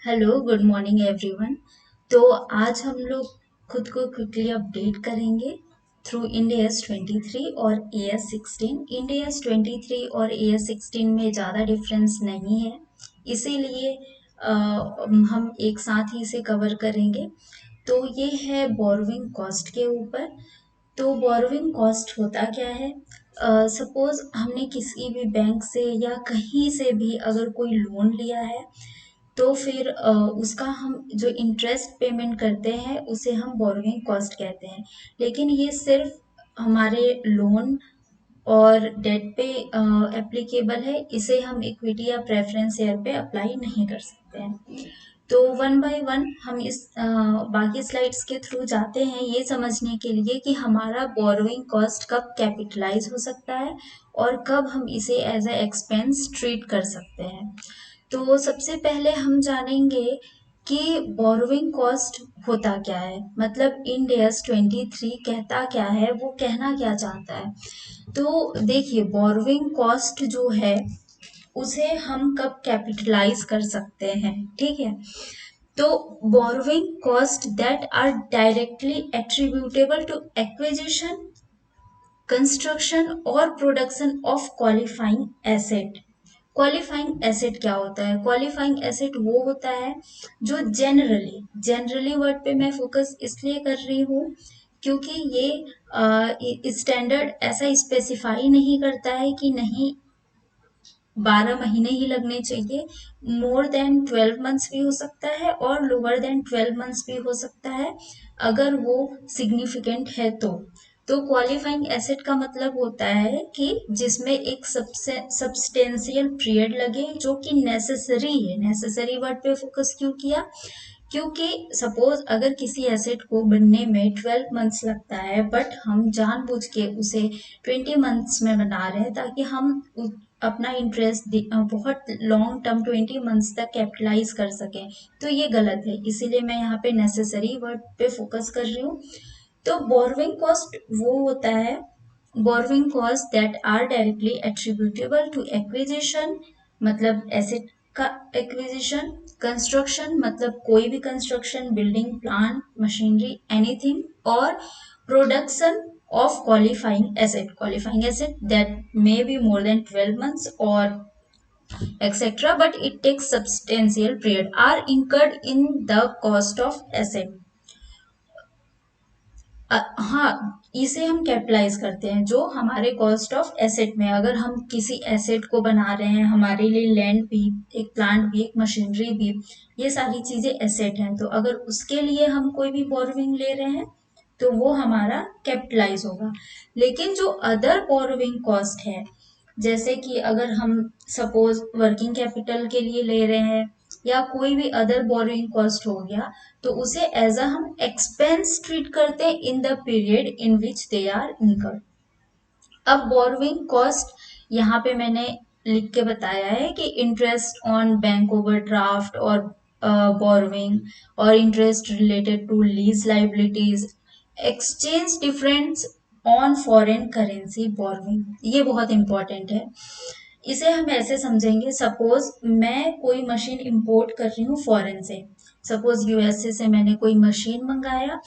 Hello good morning everyone. तो आज हम लोग खुद को क्विकली अपडेट करेंगे थ्रू इंडेस 23 और एएस 16। इंडेस 23 और एएस 16 में ज़्यादा डिफरेंस नहीं है, इसीलिए हम एक साथ ही इसे कवर करेंगे। तो ये है बोरोइंग कॉस्ट के ऊपर। तो बोरोइंग कॉस्ट होता क्या है? सपोज हमने किसी भी बैंक से या कहीं से भी अगर कोई लोन लिया है, तो फिर उसका हम जो इंटरेस्ट पेमेंट करते हैं उसे हम बोरोइंग कॉस्ट कहते हैं। लेकिन ये सिर्फ हमारे लोन और डेट पे एप्लीकेबल है, इसे हम इक्विटी या प्रेफरेंस शेयर पे अप्लाई नहीं कर सकते हैं। तो वन बाय वन हम इस बाकी स्लाइड्स के थ्रू जाते हैं ये समझने के लिए कि हमारा बोरोइंग कॉस्ट कब कैपिटलाइज हो सकता है और कब हम इसे एज ए एक्सपेंस ट्रीट कर सकते हैं। तो सबसे पहले हम जानेंगे कि बोरोइंग कॉस्ट होता क्या है, मतलब इंड एस 23 कहता क्या है, वो कहना क्या चाहता है। तो देखिए, बोरोइंग कॉस्ट जो है उसे हम कब कैपिटलाइज कर सकते हैं, ठीक है। तो borrowing cost that are directly attributable to acquisition, construction और production of qualifying asset. Qualifying asset क्या होता है? क्वालिफाइंग एसेट वो होता है जो जनरली वर्ड पे मैं फोकस इसलिए कर रही हूँ क्योंकि ये स्टैंडर्ड ऐसा स्पेसिफाई नहीं करता है कि नहीं 12 महीने ही लगने चाहिए। मोर देन 12 मंथ्स भी हो सकता है और लोअर देन 12 मंथ्स भी हो सकता है, अगर वो सिग्निफिकेंट है तो क्वालिफाइंग एसेट का मतलब होता है कि जिसमें एक सब्सटेंशियल पीरियड लगे, जो कि नेसेसरी है। नेसेसरी वर्ड पे फोकस क्यों किया? क्योंकि सपोज अगर किसी एसेट को बनने में 12 मंथ्स लगता है, बट हम जानबूझ के उसे 20 मंथ्स में बना रहे हैं ताकि हम अपना इंटरेस्ट बहुत लॉन्ग टर्म 20 मंथ्स तक कैपिटलाइज कर सकें, तो ये गलत है। इसीलिए मैं यहाँ पे नेसेसरी वर्ड पे फोकस कर रही हूँ। तो बोरोइंग कॉस्ट वो होता है, borrowing cost that are directly attributable to acquisition, मतलब एसेट का एक्विजिशन, कंस्ट्रक्शन मतलब कोई भी construction, building, plant, machinery, anything, और production of qualifying asset that may be more than 12 months or etc, but it takes substantial period are incurred in the cost of asset। हाँ, इसे हम capitalise करते हैं जो हमारे कॉस्ट ऑफ एसेट में, अगर हम किसी एसेट को बना रहे हैं, हमारे लिए लैंड भी, एक प्लांट भी, एक मशीनरी भी, ये सारी चीजें एसेट हैं, तो अगर उसके लिए हम कोई भी बोरोविंग ले रहे हैं तो वो हमारा कैपिटलाइज होगा। लेकिन जो अदर बोरोविंग कॉस्ट है, जैसे कि अगर हम सपोज वर्किंग कैपिटल के लिए ले रहे हैं या कोई भी अदर बोरोइंग कॉस्ट हो गया, तो उसे एज अ हम एक्सपेंस ट्रीट करते हैं in the period in which they are incurred. अब बोरोइंग कॉस्ट यहाँ पे मैंने लिख के बताया है कि इंटरेस्ट ऑन बैंक ओवरड्राफ्ट और बोरोइंग, और interest related to lease liabilities, exchange difference on foreign currency borrowing, ये बहुत इंपॉर्टेंट है। इसे हम ऐसे समझेंगे, सपोज मैं कोई मशीन इंपोर्ट कर रही हूँ फॉरेन से, सपोज यूएसए से मैंने कोई मशीन मंगाया,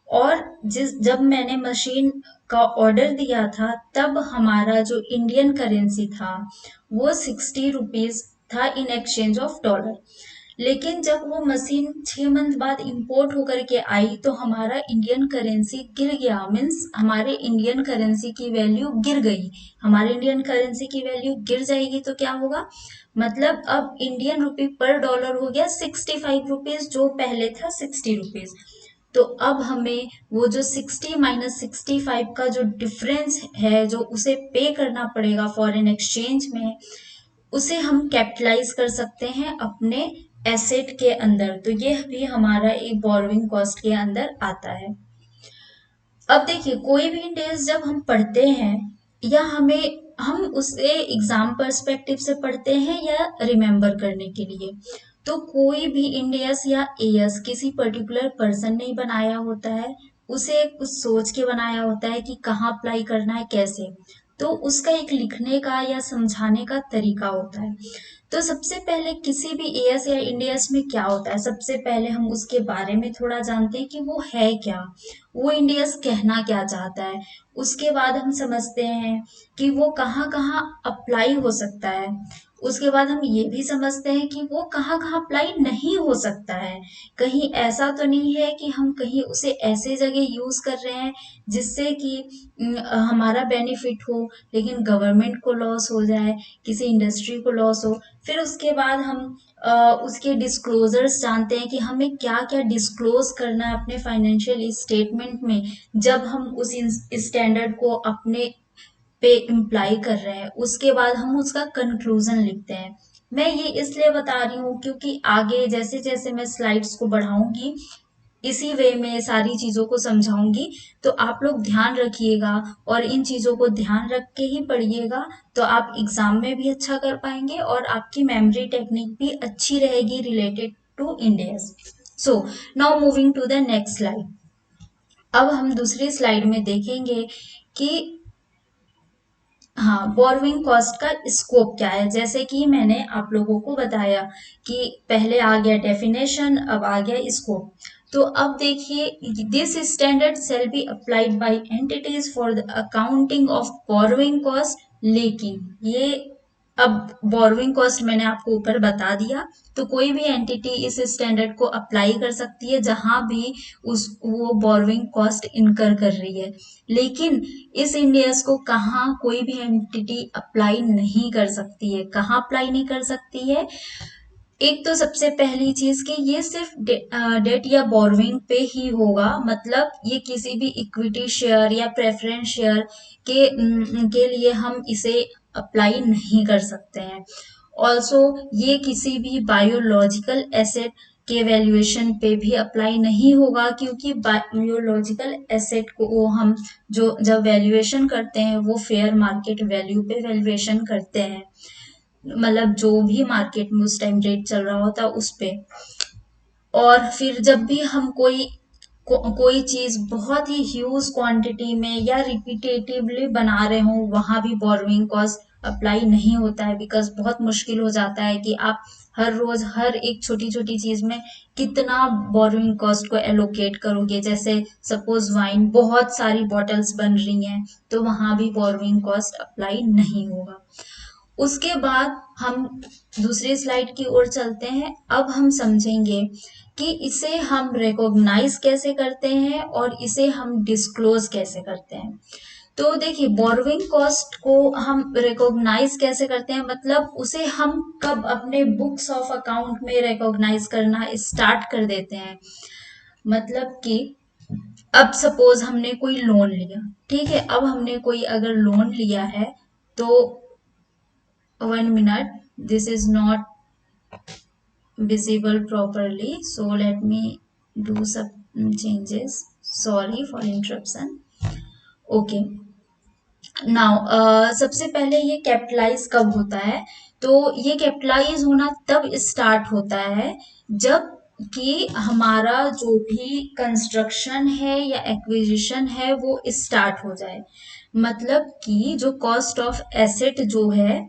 और जब मैंने मशीन का ऑर्डर दिया था तब हमारा जो इंडियन करेंसी था वो 60 रुपीज था इन एक्सचेंज ऑफ डॉलर। लेकिन जब वो मशीन 6 मंथ बाद इंपोर्ट होकर के आई तो हमारा इंडियन करेंसी गिर गया, मीन्स हमारे इंडियन करेंसी की वैल्यू गिर गई। हमारे इंडियन करेंसी की वैल्यू गिर जाएगी तो क्या होगा, मतलब अब इंडियन रुपी पर डॉलर हो गया 65 रुपीज, जो पहले था 60 रुपीज। तो अब हमें वो जो 60 - 65 का जो डिफरेंस है, जो उसे पे करना पड़ेगा फॉरेन एक्सचेंज में, उसे हम कैपिटलाइज कर सकते हैं अपने एसेट के अंदर। तो ये भी हमारा एक बोरोइंग कॉस्ट के अंदर आता है। अब देखिए, कोई भी इंडेक्स जब हम पढ़ते हैं या हम उसे एग्जाम पर्सपेक्टिव से पढ़ते हैं या रिमेम्बर करने के लिए, तो कोई भी इंडेक्स या एएस किसी पर्टिकुलर पर्सन ने बनाया होता है, उसे कुछ सोच के बनाया होता है कि कहाँ अप्लाई करना है, कैसे। तो उसका एक लिखने का या समझाने का तरीका होता है। तो सबसे पहले किसी भी एएस या इंडियस में क्या होता है, सबसे पहले हम उसके बारे में थोड़ा जानते हैं कि वो है क्या, वो इंडियस कहना क्या चाहता है। उसके बाद हम समझते हैं कि वो कहाँ कहाँ अप्लाई हो सकता है। उसके बाद हम ये भी समझते हैं कि वो कहाँ कहाँ अप्लाई नहीं हो सकता है। कहीं ऐसा तो नहीं है कि हम कहीं उसे ऐसे जगह यूज कर रहे हैं जिससे कि हमारा बेनिफिट हो, लेकिन गवर्नमेंट को लॉस हो जाए, किसी इंडस्ट्री को लॉस हो। फिर उसके बाद हम उसके डिस्क्लोजर्स जानते हैं कि हमें क्या क्या डिस्क्लोज करना है अपने फाइनेंशियल स्टेटमेंट में, जब हम उस स्टैंडर्ड को अपने पे इम्प्लाई कर रहे हैं। उसके बाद हम उसका कंक्लूजन लिखते हैं। मैं ये इसलिए बता रही हूँ क्योंकि आगे जैसे जैसे मैं स्लाइड्स को बढ़ाऊंगी, इसी वे में सारी चीजों को समझाऊंगी, तो आप लोग ध्यान रखिएगा और इन चीजों को ध्यान रख के ही पढ़िएगा। तो आप एग्जाम में भी अच्छा कर पाएंगे और आपकी मेमोरी टेक्निक भी अच्छी रहेगी related to index. So now moving to the next slide. अब हम दूसरी स्लाइड में देखेंगे कि हाँ, बोरोइंग कॉस्ट का स्कोप क्या है। जैसे कि मैंने आप लोगों को बताया कि पहले आ गया डेफिनेशन, अब आ गया स्कोप। तो अब देखिए, this standard shall be applied by entities for the accounting of borrowing cost. लेकिन ये, अब बोरोइंग कॉस्ट मैंने आपको ऊपर बता दिया, तो कोई भी एंटिटी इस स्टैंडर्ड को अप्लाई कर सकती है जहां भी उस वो बोरोइंग कॉस्ट इनकर कर रही है। लेकिन इस इंडियस को कहाँ कोई भी एंटिटी अप्लाई नहीं कर सकती है। कहाँ अप्लाई नहीं कर सकती है? एक तो सबसे पहली चीज कि ये सिर्फ डेट या बोरोइंग पे ही होगा, मतलब ये किसी भी इक्विटी शेयर या प्रेफरेंस शेयर के लिए हम इसे अप्लाई नहीं कर सकते हैं। ऑल्सो ये किसी भी बायोलॉजिकल एसेट के वैल्यूएशन पे भी अप्लाई नहीं होगा, क्योंकि बायोलॉजिकल एसेट को वो हम जो जब वैल्यूएशन करते हैं वो फेयर मार्केट वैल्यू पे वैल्यूएशन करते हैं, मतलब जो भी मार्केट में उस टाइम रेट चल रहा होता है उस पे। और फिर जब भी हम कोई चीज बहुत ही ह्यूज क्वांटिटी में या रिपीटेटिवली बना रहे हो, वहां भी बोरोइंग कॉस्ट अप्लाई नहीं होता है, बिकॉज बहुत मुश्किल हो जाता है कि आप हर रोज हर एक छोटी छोटी चीज में कितना बोरोइंग कॉस्ट को एलोकेट करोगे। जैसे सपोज वाइन बहुत सारी बॉटल्स बन रही हैं, तो वहां भी बोरोइंग कॉस्ट अप्लाई नहीं होगा। उसके बाद हम दूसरी स्लाइड की ओर चलते हैं। अब हम समझेंगे कि इसे हम रिकॉग्नाइज कैसे करते हैं और इसे हम डिस्क्लोज कैसे करते हैं। तो देखिए, बोरोइंग कॉस्ट को हम रिकॉग्नाइज कैसे करते हैं, मतलब उसे हम कब अपने बुक्स ऑफ अकाउंट में रिकॉग्नाइज करना स्टार्ट कर देते हैं। मतलब कि अब सपोज हमने कोई लोन लिया, ठीक है, अब हमने कोई अगर लोन लिया है, तो 1 minute, this is not visible properly, so let me do some changes. Sorry for interruption. Okay, now सबसे पहले ये कैपिटलाइज कब होता है? तो ये कैपिटलाइज होना तब स्टार्ट होता है जब कि हमारा जो भी कंस्ट्रक्शन है या एक्विजिशन है वो स्टार्ट हो जाए। मतलब कि जो कॉस्ट ऑफ एसेट जो है,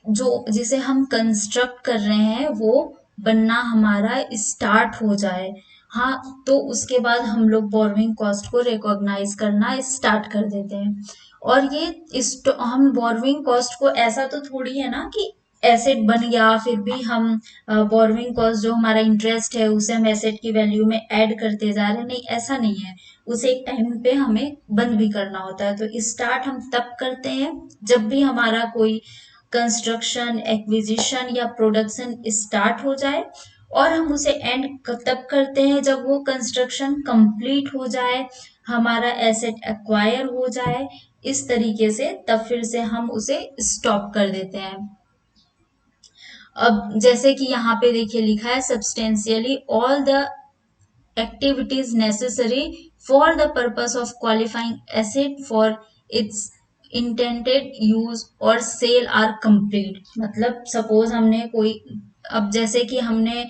जो जिसे हम कंस्ट्रक्ट कर रहे हैं, वो बनना हमारा स्टार्ट हो जाए। हाँ, तो उसके बाद हम लोग बोरोइंग कॉस्ट को रिकॉग्नाइज करना स्टार्ट कर देते हैं। और ये हम बोरोइंग कॉस्ट को ऐसा तो थोड़ी है ना कि एसेट बन गया फिर भी हम बोरोइंग कॉस्ट जो हमारा इंटरेस्ट है उसे हम एसेट की वैल्यू में ऐड करते जा रहे हैं, नहीं, ऐसा नहीं है। उसे एक टाइम पे हमें बंद भी करना होता है। तो स्टार्ट हम तब करते हैं जब भी हमारा कोई कंस्ट्रक्शन, एक्विजिशन या प्रोडक्शन स्टार्ट हो जाए, और हम उसे एंड तब करते हैं जब वो कंस्ट्रक्शन कंप्लीट हो जाए, हमारा एसेट एक्वायर हो जाए। इस तरीके से तब फिर से हम उसे स्टॉप कर देते हैं। अब जैसे कि यहाँ पे देखिए लिखा है, substantially all the activities necessary for the purpose of qualifying asset for its intended use और sale are complete। मतलब सपोज हमने कोई, अब जैसे कि हमने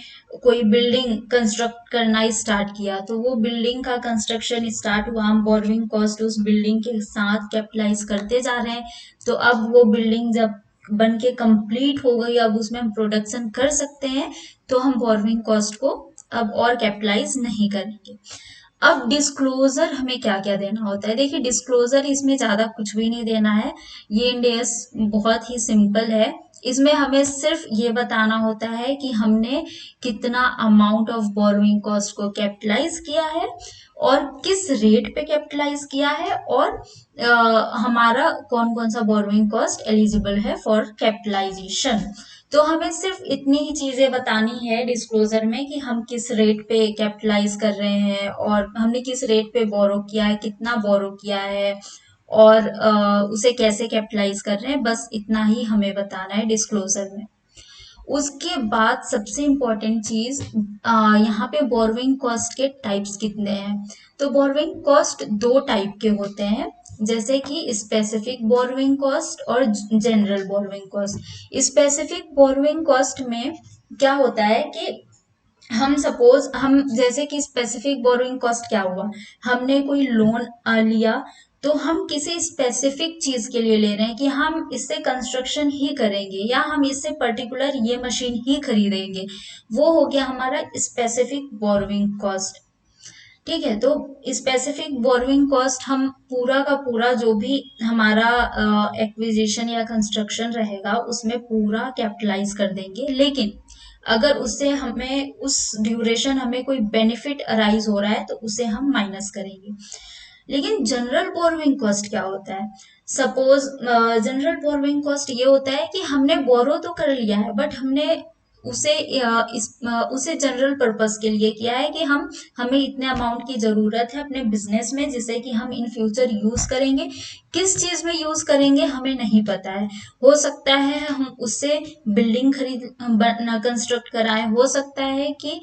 कोई बिल्डिंग कंस्ट्रक्ट करना स्टार्ट किया, तो वो बिल्डिंग का कंस्ट्रक्शन स्टार्ट हुआ, हम बोरोइंग कॉस्ट उस बिल्डिंग के साथ कैपिटलाइज करते जा रहे हैं। तो अब वो बिल्डिंग जब बन के कंप्लीट हो गई, अब उसमें हम प्रोडक्शन कर सकते हैं, तो हम बोरोइंग कॉस्ट को अब और कैपिटलाइज नहीं करेंगे। अब डिस्क्लोजर हमें क्या क्या देना होता है? देखिए, डिस्क्लोजर इसमें ज्यादा कुछ भी नहीं देना है, ये इंडेस बहुत ही सिंपल है। इसमें हमें सिर्फ ये बताना होता है कि हमने कितना अमाउंट ऑफ बोरोइंग कॉस्ट को कैपिटलाइज किया है और किस रेट पे कैपिटलाइज किया है, और हमारा कौन कौन सा बोरोइंग कॉस्ट एलिजिबल है फॉर कैपिटलाइजेशन। तो हमें सिर्फ इतनी ही चीजें बतानी है डिस्क्लोजर में कि हम किस रेट पे कैपिटलाइज कर रहे हैं और हमने किस रेट पे बोरो किया है, कितना बोरो किया है, और उसे कैसे कैपिटलाइज कर रहे हैं, बस इतना ही हमें बताना है डिस्क्लोजर में। उसके बाद सबसे इम्पोर्टेंट चीज, यहाँ पे बोरोइंग कॉस्ट के टाइप्स कितने हैं? तो बोरोइंग कॉस्ट दो टाइप के होते हैं, जैसे कि स्पेसिफिक बोरोइंग कॉस्ट और general borrowing cost. Specific borrowing cost में क्या होता है कि हम सपोज हम जैसे कि स्पेसिफिक बोरोइंग कॉस्ट क्या हुआ, हमने कोई लोन लिया, तो हम किसी स्पेसिफिक चीज के लिए ले रहे हैं कि हम इससे कंस्ट्रक्शन ही करेंगे या हम इससे पर्टिकुलर ये मशीन ही खरीदेंगे, वो हो गया हमारा स्पेसिफिक बोरोइंग कॉस्ट। ठीक है, तो स्पेसिफिक बोरोइंग कॉस्ट हम पूरा का पूरा जो भी हमारा एक्विजिशन या कंस्ट्रक्शन रहेगा उसमें पूरा कैपिटलाइज कर देंगे, लेकिन अगर उससे हमें उस ड्यूरेशन हमें कोई बेनिफिट अराइज हो रहा है तो उसे हम माइनस करेंगे। लेकिन जनरल बोरोइंग कॉस्ट क्या होता है? सपोज जनरल बोरोइंग कॉस्ट ये होता है कि हमने बोरो तो कर लिया है, बट हमने उसे उसे जनरल पर्पस के लिए किया है कि हमें इतने अमाउंट की जरूरत है अपने बिजनेस में, जिसे कि हम इन फ्यूचर यूज करेंगे। किस चीज में यूज करेंगे हमें नहीं पता है, हो सकता है हम उससे बिल्डिंग खरीद कंस्ट्रक्ट कराएं, हो सकता है कि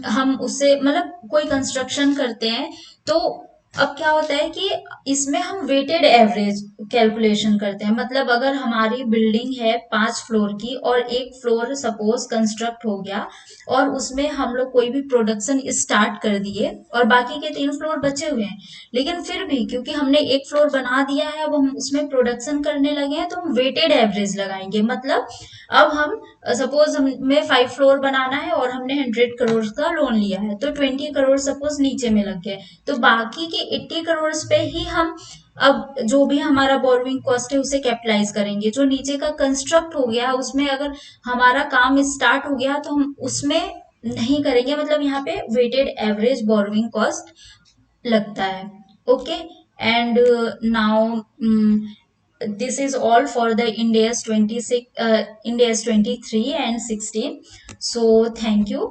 हम उससे मतलब कोई कंस्ट्रक्शन करते हैं। तो अब क्या होता है कि इसमें हम वेटेड एवरेज कैलकुलेशन करते हैं, मतलब अगर हमारी बिल्डिंग है 5 फ्लोर की और एक फ्लोर सपोज कंस्ट्रक्ट हो गया और उसमें हम लोग कोई भी प्रोडक्शन स्टार्ट कर दिए और बाकी के 3 फ्लोर बचे हुए हैं, लेकिन फिर भी क्योंकि हमने एक फ्लोर बना दिया है, अब हम उसमें प्रोडक्शन करने लगे हैं, तो हम वेटेड एवरेज लगाएंगे। मतलब अब हम सपोज हमें 5 फ्लोर बनाना है और हमने 100 करोड़ का लोन लिया है, तो 20 करोड़ सपोज नीचे में लग गए, तो बाकी के 80 करोड़ पे ही हम अब जो भी हमारा बोरोइंग कॉस्ट है उसे कैपिटलाइज करेंगे। जो नीचे का कंस्ट्रक्ट हो गया उसमें अगर हमारा काम स्टार्ट हो गया तो हम उसमें नहीं करेंगे, मतलब यहाँ पे वेटेड एवरेज बोरोइंग कॉस्ट लगता है। Okay, and now this is all for the India's 26 India's 23 and 16. So thank you.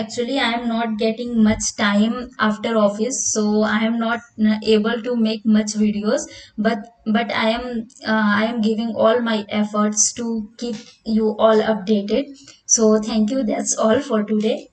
Actually I am not getting much time after office, so I am not able to make much videos, but I am giving all my efforts to keep you all updated. So thank you, that's all for today.